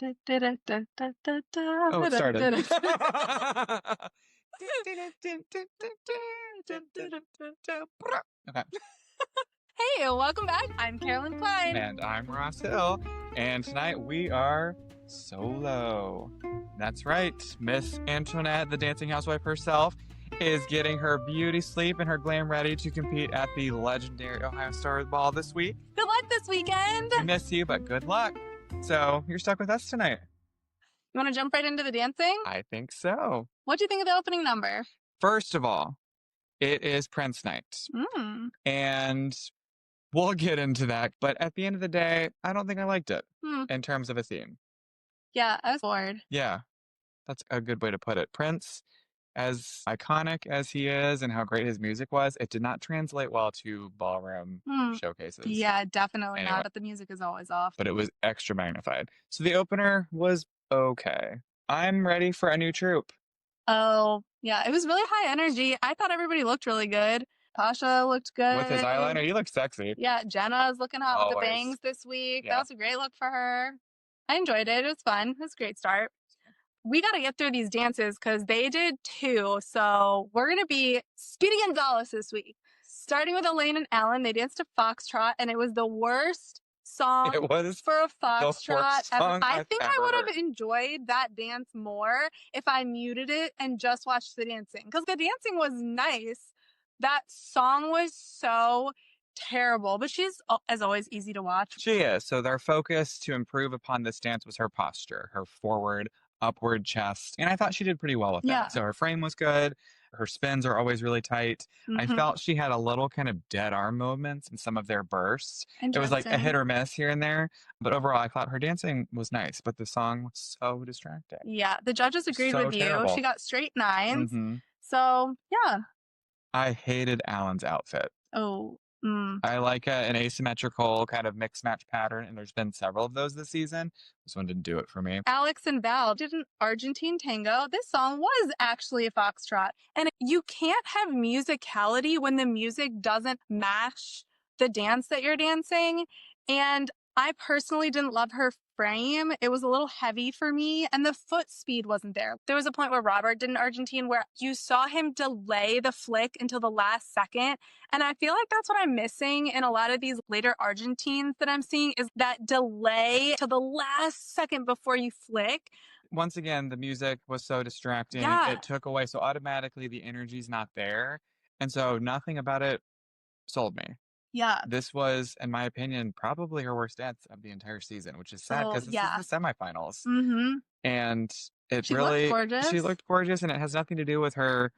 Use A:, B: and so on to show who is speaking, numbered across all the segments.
A: Oh, it started. Okay.
B: Hey, welcome back. I'm Carolyn Cline.
A: And I'm Ross Hill. And tonight we are solo. That's right. Miss Antoinette, the Dancing Housewife herself, is getting her beauty sleep and her glam ready to compete at the legendary Ohio Stars Ball this week.
B: Good luck this weekend.
A: We miss you, but good luck. So you're stuck with us tonight.
B: You want to jump right into the dancing?
A: I think so.
B: What do you think of the opening number?
A: First of all, it is Prince night. And we'll get into that. But at the end of the day, I don't think I liked it in terms of a theme.
B: Yeah, I was bored.
A: Yeah, that's a good way to put it. Prince, as iconic as he is and how great his music was, it did not translate well to ballroom showcases.
B: Yeah, definitely not. But the music is always off.
A: But it was extra magnified. So the opener was okay. I'm ready for a new troupe.
B: Oh, yeah. It was really high energy. I thought everybody looked really good. Pasha looked good.
A: With his eyeliner, he looked sexy.
B: Yeah, Jenna's looking hot with the bangs this week. Yeah. That was a great look for her. I enjoyed it. It was fun. It was a great start. We got to get through these dances because they did too. So we're going to be Speedy Gonzalez this week. Starting with Elaine and Alan, they danced to Foxtrot, and it was the worst song for a Foxtrot ever. I think I would have enjoyed that dance more if I muted it and just watched the dancing. Because the dancing was nice. That song was so terrible, but she's, as always, easy to watch.
A: She is. So their focus to improve upon this dance was her posture, her forward, upward chest. And I thought she did pretty well with that. So her frame was good. Her spins are always really tight. I felt she had a little kind of dead arm movements in some of their bursts. It was like a hit or miss here and there. But overall, I thought her dancing was nice, but the song was so distracting.
B: Yeah, the judges agreed with you. She got straight 9s. So, yeah.
A: I hated Alan's outfit.
B: Oh.
A: I like an asymmetrical kind of mix match pattern, and there's been several of those this season. This one didn't do it for me.
B: Alex and Val did an Argentine tango. This song was actually a foxtrot. And you can't have musicality when the music doesn't match the dance that you're dancing. And I personally didn't love her frame. It was a little heavy for me, and the foot speed wasn't there. There was a point where Robert did an Argentine where you saw him delay the flick until the last second, and I feel like that's what I'm missing in a lot of these later Argentines that I'm seeing is that delay to the last second before you flick.
A: Once again, the music was so distracting. It took away, so automatically the energy's not there, and so nothing about it sold me.
B: Yeah.
A: This was, in my opinion, probably her worst dance of the entire season, which is sad because this is the semifinals. And it really, she looked gorgeous, and it has nothing to do with her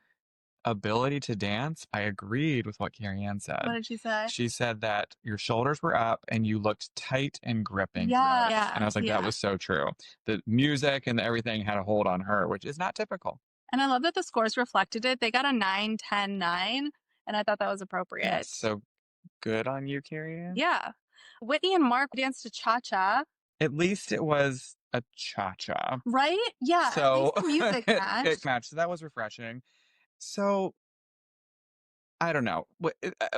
A: ability to dance. I agreed with what Carrie Ann said.
B: What did she say?
A: She said that your shoulders were up and you looked tight and gripping.
B: Yeah.
A: And I was like, that was so true. The music and everything had a hold on her, which is not typical.
B: And I love that the scores reflected it. They got a 9, 10, 9, and I thought that was appropriate.
A: Yes, so good on you, Carrie Ann.
B: Yeah. Whitney and Mark danced to cha-cha.
A: At least it was a cha-cha.
B: Right? Yeah.
A: So
B: at least the music matched.
A: It matched. So that was refreshing. So I don't know.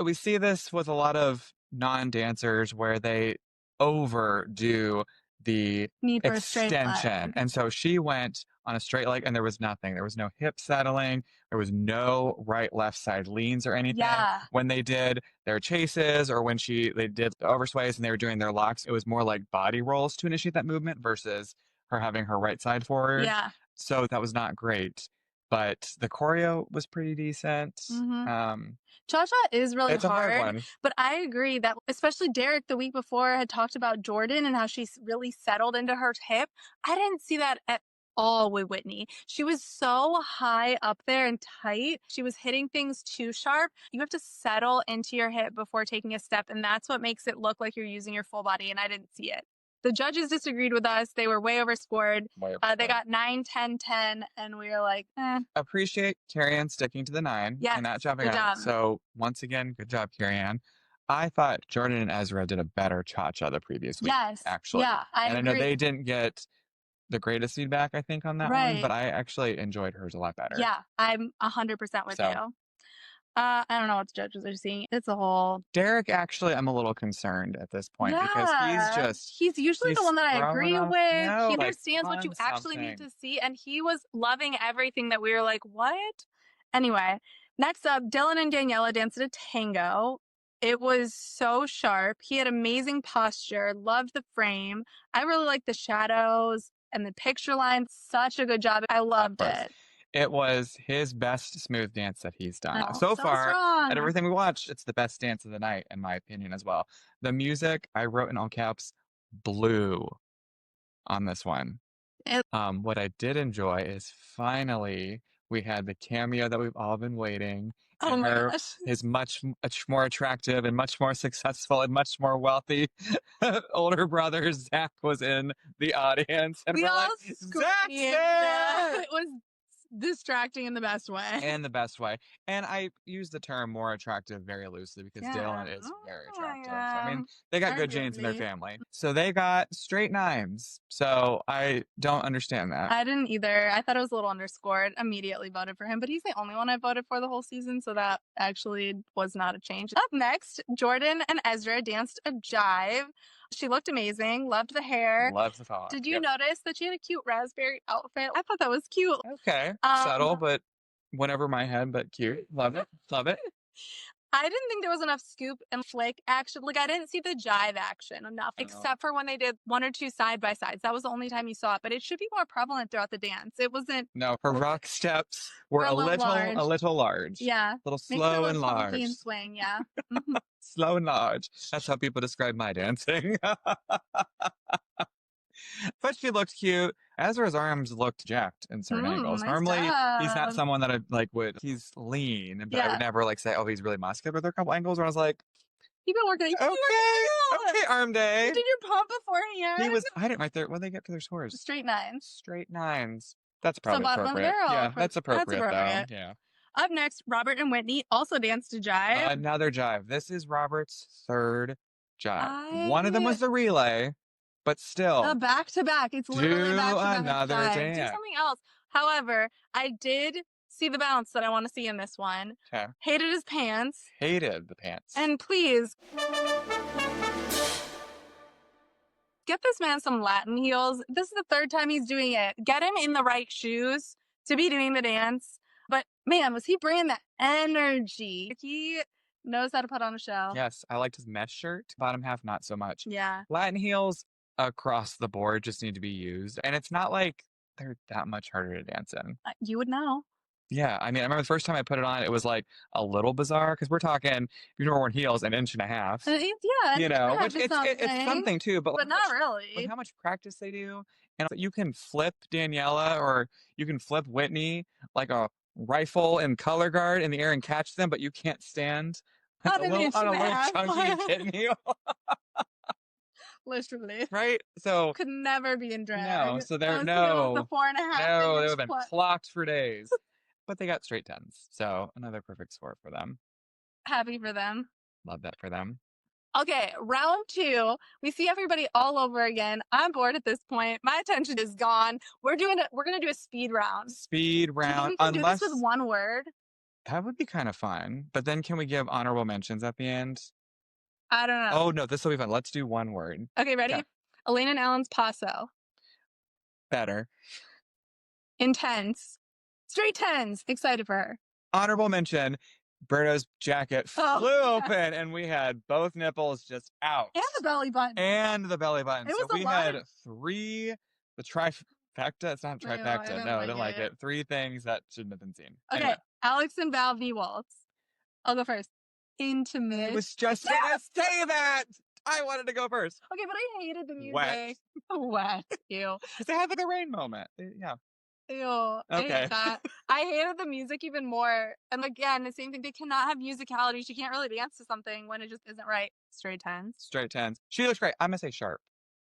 A: We see this with a lot of non-dancers where they overdo the extension. And so she went on a straight leg and there was nothing. There was no hip settling. There was no right, left side leans or anything.
B: Yeah.
A: When they did their chases or when they did the oversways and they were doing their locks, it was more like body rolls to initiate that movement versus her having her right side forward.
B: Yeah.
A: So that was not great. But the choreo was pretty decent.
B: Cha-cha is really
A: it's a hard one.
B: But I agree that especially Derek the week before had talked about Jordan and how she's really settled into her hip. I didn't see that at all with Whitney. She was so high up there and tight. She was hitting things too sharp. You have to settle into your hip before taking a step, and that's what makes it look like you're using your full body, and I didn't see it. The judges disagreed with us. They were way overscored. They got 9, 10, 10, and we were like,
A: Appreciate Carrie Ann sticking to the 9 and not jumping out. So, once again, good job, Carrie Ann. I thought Jordan and Ezra did a better cha-cha the previous week, actually.
B: Yeah, I agree.
A: I know they didn't get the greatest feedback, I think, on that one, but I actually enjoyed hers a lot better.
B: Yeah, I'm 100% with you. I don't know what the judges are seeing. It's a whole...
A: Derek, actually, I'm a little concerned at this point because
B: he's usually the one that I agree with.
A: No,
B: he understands what you actually need to see, and he was loving everything that we were like, what? Anyway, next up, Dylan and Daniella danced a tango. It was so sharp. He had amazing posture, loved the frame. I really liked the shadows and the picture lines. Such a good job. I loved it.
A: It was his best smooth dance that he's done.
B: So
A: far,
B: strong.
A: at everything we watched, it's the best dance of the night, in my opinion, as well. The music, I wrote in all caps, blue on this one. What I did enjoy is finally we had the cameo that we've all been waiting.
B: Oh my gosh.
A: His much more attractive and much more successful and much more wealthy older brother, Zach, was in the audience. And we're like, Zach's there!
B: It was distracting in the best way.
A: And I use the term more attractive very loosely because Dylan is very attractive. I mean, they got good genes in their family. So they got straight nines. So I don't understand that.
B: I didn't either. I thought it was a little underscored. Immediately voted for him, but he's the only one I voted for the whole season, so that actually was not a change. Up next, Jordan and Ezra danced a jive. She looked amazing. Loved the hair.
A: Loved the thought.
B: Did you notice that she had a cute raspberry outfit? I thought that was cute.
A: Okay. Subtle, but went over my head, but cute. Love it. Love it.
B: I didn't think there was enough scoop and flick action. Like, I didn't see the jive action enough, except for when they did one or two side-by-sides. That was the only time you saw it, but it should be more prevalent throughout the dance. It wasn't...
A: No, her rock steps were a little large.
B: Yeah.
A: A little slow and large.
B: And swing, yeah.
A: Slow and large. That's how people describe my dancing. But she looked cute. Ezra's arms looked jacked in certain angles.
B: Nice
A: Normally,
B: job.
A: he's not someone that I would. He's lean, but I would never say, "Oh, he's really muscular." But there are a couple angles where I was like,
B: "You've been working."
A: Okay, arm day.
B: You did your pump beforehand.
A: He was. I didn't write their. What did they get for their scores?
B: Straight nines.
A: Straight nines. That's probably
B: bottom
A: appropriate.
B: Of the barrel.
A: Yeah, that's appropriate though. Yeah.
B: Up next, Robert and Whitney also danced to jive.
A: Another jive. This is Robert's third jive. One of them was the relay. But still,
B: a back-to-back. It's literally back-to-back.
A: Another dance.
B: Do something else. However, I did see the bounce that I want to see in this one.
A: Okay.
B: Hated his pants.
A: Hated the pants.
B: And please, get this man some Latin heels. This is the third time he's doing it. Get him in the right shoes to be doing the dance. But man, was he bringing that energy? He knows how to put on a show.
A: Yes, I liked his mesh shirt. Bottom half, not so much.
B: Yeah.
A: Latin heels across the board just need to be used. And it's not like they're that much harder to dance in.
B: You would know.
A: Yeah. I mean, I remember the first time I put it on, it was like a little bizarre because we're talking, if you've never worn heels, an inch and a half.
B: Yeah.
A: You know, which it's something too. But
B: not really.
A: Like how much practice they do. And you can flip Daniella or you can flip Whitney like a rifle and color guard in the air and catch them, but you can't stand on a little chunky kitten heel.
B: Literally.
A: Right? So
B: could never be in drag.
A: No, so they're
B: the 4.5.
A: No, they would have been clocked for days. But they got straight tens. So another perfect score for them.
B: Happy for them.
A: Love that for them.
B: Okay, round 2. We see everybody all over again. I'm bored at this point. My attention is gone. We're gonna do a speed round.
A: Speed round.
B: Do this with one word.
A: That would be kind of fun. But then can we give honorable mentions at the end?
B: I don't know.
A: Oh no, this will be fun. Let's do one word.
B: Okay, ready? Okay. Elaine and Alan's paso.
A: Better.
B: Intense. Straight tens. Excited for her.
A: Honorable mention. Berto's jacket flew open and we had both nipples just out.
B: And the belly button.
A: It was we had 3, the trifecta. It's not a trifecta. No, I didn't like it. 3 things that shouldn't have been seen.
B: Okay,
A: anyway.
B: Alex and Val v. Waltz. I'll go first. Intimate.
A: I was just going to say that. I wanted to go first.
B: Okay, but I hated the music. Wet. Ew.
A: Because they had like a rain moment. Yeah.
B: Ew.
A: Okay.
B: I hate that. I hated the music even more. And again, the same thing. They cannot have musicality. She can't really dance to something when it just isn't right. Straight tens.
A: Straight tens. She looks great. I'm going to say sharp.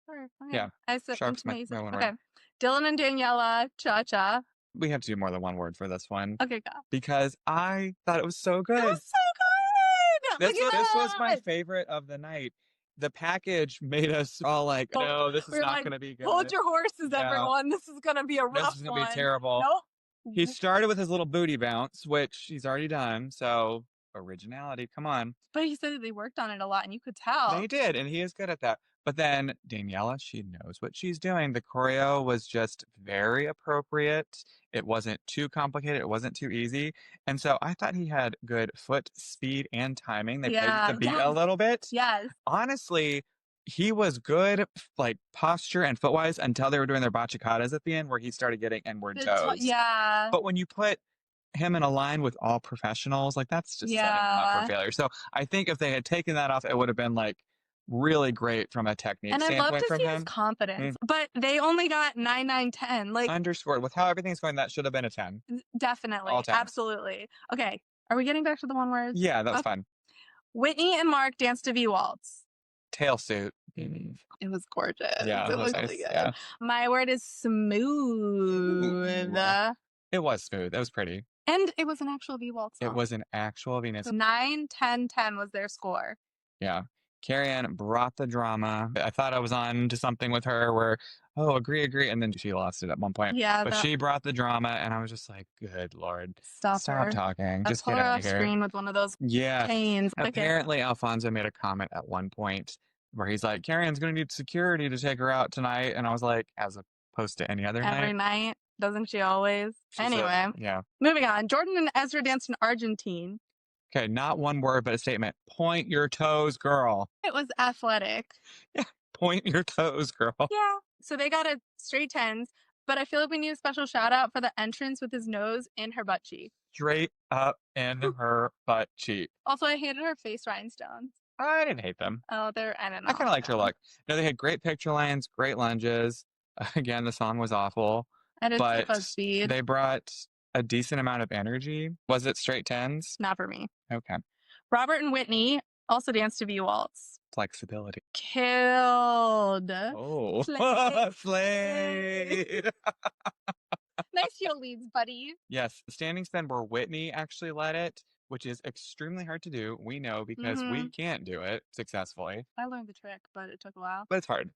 B: Sure. Okay.
A: Yeah.
B: I said
A: Sharp's my one
B: okay.
A: word.
B: Dylan and Daniella, cha-cha.
A: We have to do more than one word for this one.
B: Okay, go.
A: Because I thought it was so good.
B: It was so good!
A: This was my favorite of the night. The package made us all like, no, this is not going to be good.
B: Hold your horses, everyone. This is going to be a rough one.
A: This is going to be terrible.
B: Nope.
A: He started with his little booty bounce, which he's already done. So originality. Come on.
B: But he said that they worked on it a lot, and you could tell.
A: They did, and he is good at that. But then Daniella, she knows what she's doing. The choreo was just very appropriate. It wasn't too complicated. It wasn't too easy. And so I thought he had good foot speed and timing. They played the beat a little bit.
B: Yes.
A: Honestly, he was good, like posture and footwise, until they were doing their bachicatas at the end, where he started getting inward toes.
B: Yeah.
A: But when you put him in a line with all professionals, like that's just setting him up for failure. So I think if they had taken that off, it would have been like really great from a technique standpoint.
B: And I'd love to see his confidence. But they only got 9, 9, 10. Like
A: underscored. With how everything's going, that should have been a 10.
B: Definitely. Absolutely. Okay. Are we getting back to the one words?
A: Yeah, that's fun.
B: Whitney and Mark danced to V Waltz.
A: Tail suit.
B: It was gorgeous.
A: Yeah,
B: it was
A: nice.
B: really good.
A: Yeah.
B: My word is smooth.
A: It was smooth. It was pretty.
B: And it was an actual V Waltz song.
A: It was an actual Venus.
B: 9, 10, 10 was their score.
A: Yeah. Carrie-Ann brought the drama. I thought I was on to something with her where, agree. And then she lost it at one point.
B: Yeah.
A: But she brought the drama, and I was just like, good Lord.
B: Stop
A: talking.
B: Just get out of here. Screen with one of those canes.
A: Apparently, Alfonso made a comment at one point where he's like, Carrie-Ann's going to need security to take her out tonight. And I was like, as opposed to any other night.
B: Every night. Doesn't she always? Anyway.
A: Yeah.
B: Moving on. Jordan and Ezra danced in Argentine.
A: Okay, not one word, but a statement. Point your toes, girl.
B: It was athletic.
A: Yeah, point your toes, girl.
B: Yeah. So they got a straight 10s, but I feel like we need a special shout out for the entrance with his nose in her butt cheek.
A: Straight up in her butt cheek.
B: Also, I hated her face rhinestones.
A: I didn't hate them.
B: Oh, I don't know.
A: I kind of liked her look. No, they had great picture lines, great lunges. Again, the song was awful. But
B: speed.
A: They brought a decent amount of energy. Was it straight 10s?
B: Not for me.
A: Okay.
B: Robert and Whitney also danced to V Waltz.
A: Flexibility.
B: Killed.
A: Oh. Slayed.
B: Nice heel leads, buddy.
A: Yes. The standing spin where Whitney actually led it, which is extremely hard to do. We know because we can't do it successfully.
B: I learned the trick, but it took a while.
A: But it's hard.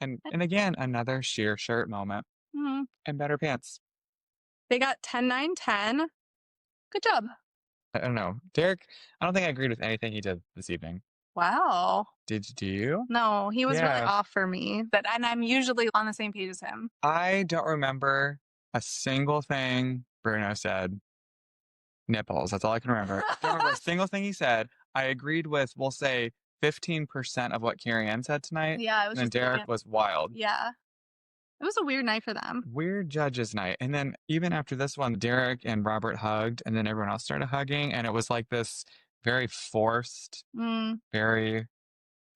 A: And again, another sheer shirt moment. And better pants.
B: They got 10, 9, 10. Good job.
A: I don't know. Derek, I don't think I agreed with anything he did this evening.
B: Wow.
A: Do you?
B: No, he was really off for me. And I'm usually on the same page as him.
A: I don't remember a single thing Bruno said. Nipples. That's all I can remember. I don't remember a single thing he said. I agreed with, we'll say, 15% of what Carrie-Ann said tonight.
B: Yeah, it was.
A: And Derek was wild.
B: Yeah. It was a weird night for them.
A: Weird judges night. And then even after this one, Derek and Robert hugged, and then everyone else started hugging. And it was like this very forced, very,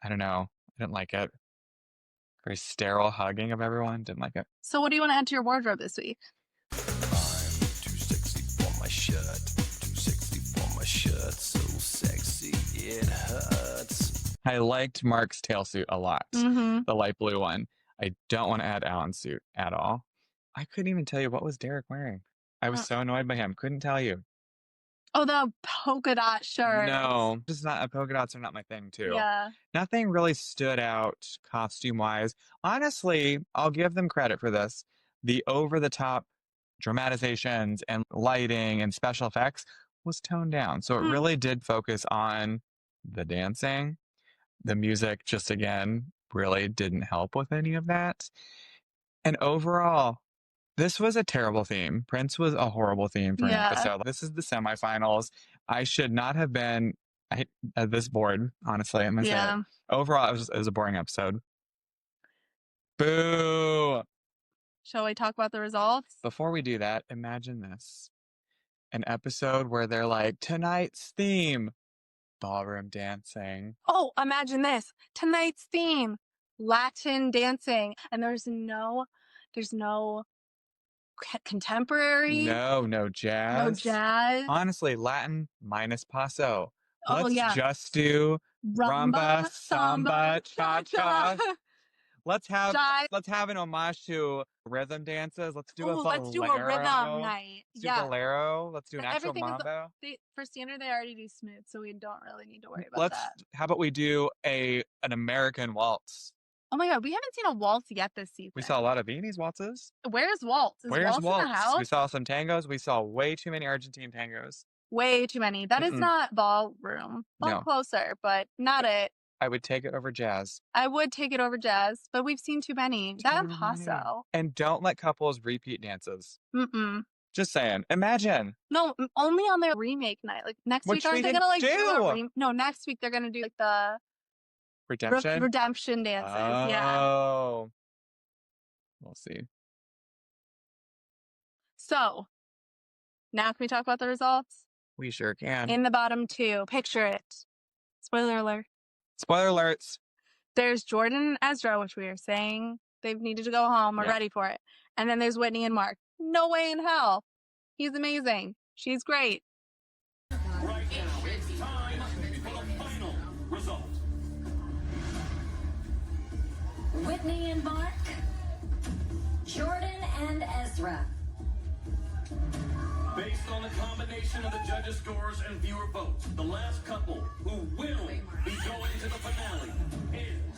A: I don't know. I didn't like it. Very sterile hugging of everyone. Didn't like it.
B: So what do you want to add to your wardrobe this week?
C: I'm too sexy for my shirt. Too sexy for my shirt. So sexy it hurts.
A: I liked Mark's tail suit a lot. The light blue one. I don't want to add Alan's suit at all. I couldn't even tell you what was Derek wearing. I was so annoyed by him. Couldn't tell you.
B: Oh, the polka dot shirt.
A: No, just not polka dots are not my thing too.
B: Yeah.
A: Nothing really stood out costume wise. Honestly, I'll give them credit for this. The over the top dramatizations and lighting and special effects was toned down. So it really did focus on the dancing. The music just again really didn't help with any of that. And overall, this was a terrible theme. Prince was a horrible theme for an episode. This is the semifinals. I should not have been at this board, honestly. I'm going to say it. Overall, it was a boring episode. Boo!
B: Shall we talk about the results?
A: Before we do that, imagine this. An episode where they're like, tonight's theme, ballroom dancing.
B: Oh, imagine this. Tonight's theme, Latin dancing. And there's no contemporary.
A: No jazz.
B: No jazz.
A: Honestly, Latin minus paso.
B: Oh,
A: Let's just do rumba, samba, cha-cha. Let's have an homage to rhythm dances. Let's do a bolero.
B: Let's do a rhythm night.
A: Let's do bolero. Let's do an actual
B: Everything
A: mambo.
B: For standard, they already do smooth, so we don't really need to worry about that.
A: How about we do an American waltz?
B: Oh my God, we haven't seen a waltz yet this season.
A: We saw a lot of Viennese waltzes.
B: Where's Waltz? Is Waltz in the house?
A: We saw some tangos. We saw way too many Argentine tangos.
B: Way too many. That is not ballroom. Well, closer, but not it.
A: I would take it over jazz.
B: I would take it over jazz, but we've seen too many. That and Paso.
A: And don't let couples repeat dances. Just saying. Imagine.
B: No, only on their remake night. Like next week, aren't they gonna do no, next week they're gonna do like the redemption dances. Yeah.
A: We'll see.
B: So now can we talk about the results?
A: We sure can.
B: In the bottom 2, picture it. Spoiler alert.
A: Spoiler alerts.
B: There's Jordan and Ezra, which we are saying they've needed to go home. We're ready for it. And then there's Whitney and Mark. No way in hell. He's amazing. She's great.
D: Right now, it's time for the final result.
E: Whitney and Mark, Jordan and Ezra.
D: Based on the combination of the judges' scores and viewer votes, the last couple who will be going to the finale is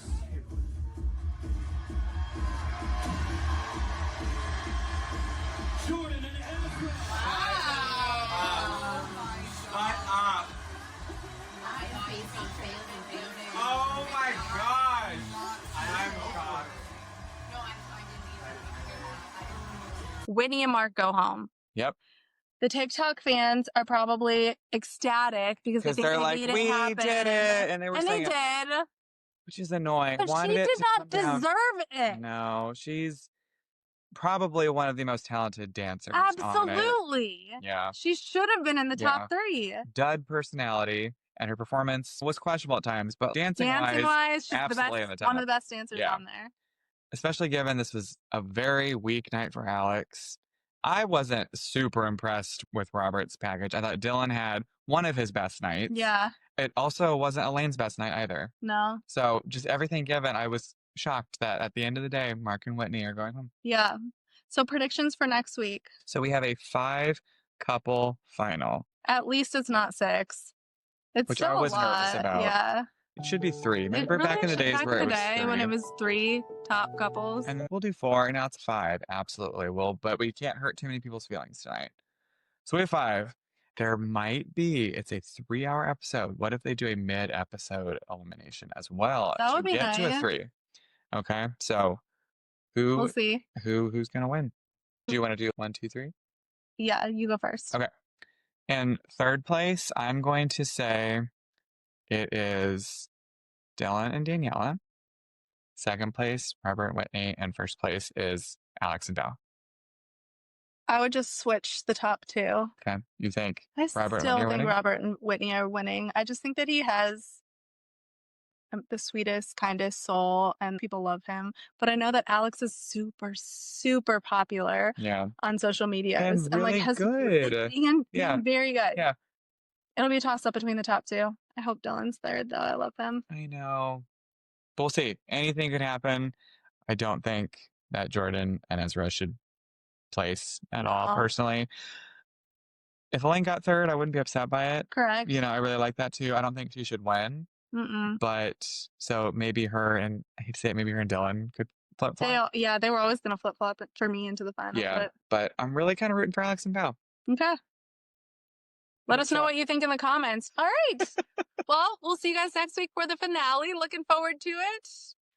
D: Jordan and Ezra.
A: Shut up. Oh my gosh. I'm shocked.
B: Whitney and Mark go home.
A: Yep.
B: The TikTok fans are probably ecstatic because
A: they're like, we did it. And they were saying
B: they did.
A: Which is annoying.
B: But she did not deserve it.
A: No, she's probably one of the most talented dancers.
B: Absolutely.
A: Yeah.
B: She should have been in the top 3.
A: Dud personality, and her performance was questionable at times, but dancing-wise, she's
B: absolutely
A: in the top.
B: One of the best dancers on there.
A: Especially given this was a very weak night for Alex. I wasn't super impressed with Robert's package. I thought Dylan had one of his best nights.
B: Yeah.
A: It also wasn't Elaine's best night either.
B: No.
A: So just everything given, I was shocked that at the end of the day, Mark and Whitney are going home.
B: Yeah. So predictions for next week.
A: So we have a 5-couple final.
B: At least it's not 6. It's
A: which
B: still
A: I was
B: a lot.
A: nervous about.
B: Yeah.
A: It should be 3. Remember back in the days where it was 3.
B: When it was 3 top couples.
A: And we'll do 4, and now it's 5. Absolutely. But we can't hurt too many people's feelings tonight. So we have 5. There might be, it's a 3-hour episode. What if they do a mid-episode elimination as well?
B: That would be
A: nice. To a 3. Okay. So
B: we'll see.
A: Who's gonna win? Do you want to do 1, 2, 3?
B: Yeah, you go first.
A: Okay. In third place, I'm going to say it is Dylan and Daniella. Second place, Robert and Whitney. And first place is Alex and Val.
B: I would just switch the top 2.
A: Okay. You think
B: I
A: Robert
B: still
A: and Whitney are
B: think
A: winning?
B: Robert and Whitney are winning. I just think that he has the sweetest, kindest soul, and people love him. But I know that Alex is super, super popular on social media.
A: And really
B: has
A: good.
B: And very good.
A: Yeah.
B: It'll be a toss-up between the top 2. I hope Dylan's third, though. I love him.
A: I know. But we'll see. Anything could happen. I don't think that Jordan and Ezra should place at all, personally. If Elaine got third, I wouldn't be upset by it.
B: Correct.
A: I really like that too. I don't think she should win. But so maybe her and I hate to say it, maybe her and Dylan could flip flop.
B: They were always going to flip flop for me into the final.
A: Yeah, but I'm really kind of rooting for Alex and Val.
B: Okay. Let us know what you think in the comments. All right. Well, we'll see you guys next week for the finale. Looking forward to it.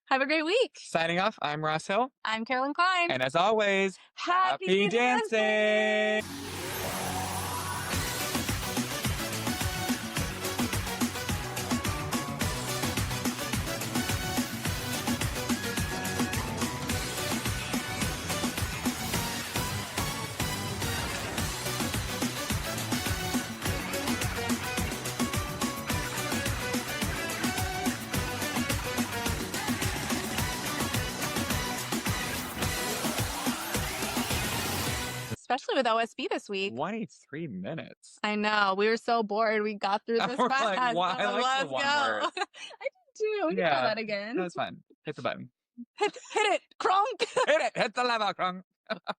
B: Have a great week.
A: Signing off, I'm Ross Hill.
B: I'm Carolyn Cline.
A: And as always, happy dancing!
B: Especially with OSB this week.
A: 23 minutes.
B: I know. We were so bored. We got through this
A: We're
B: fast.
A: like, I like the one word.
B: I did too. We can try that again.
A: That's fine. Hit the button.
B: Hit it. Kronk.
A: Hit it. Hit the lever, Krong.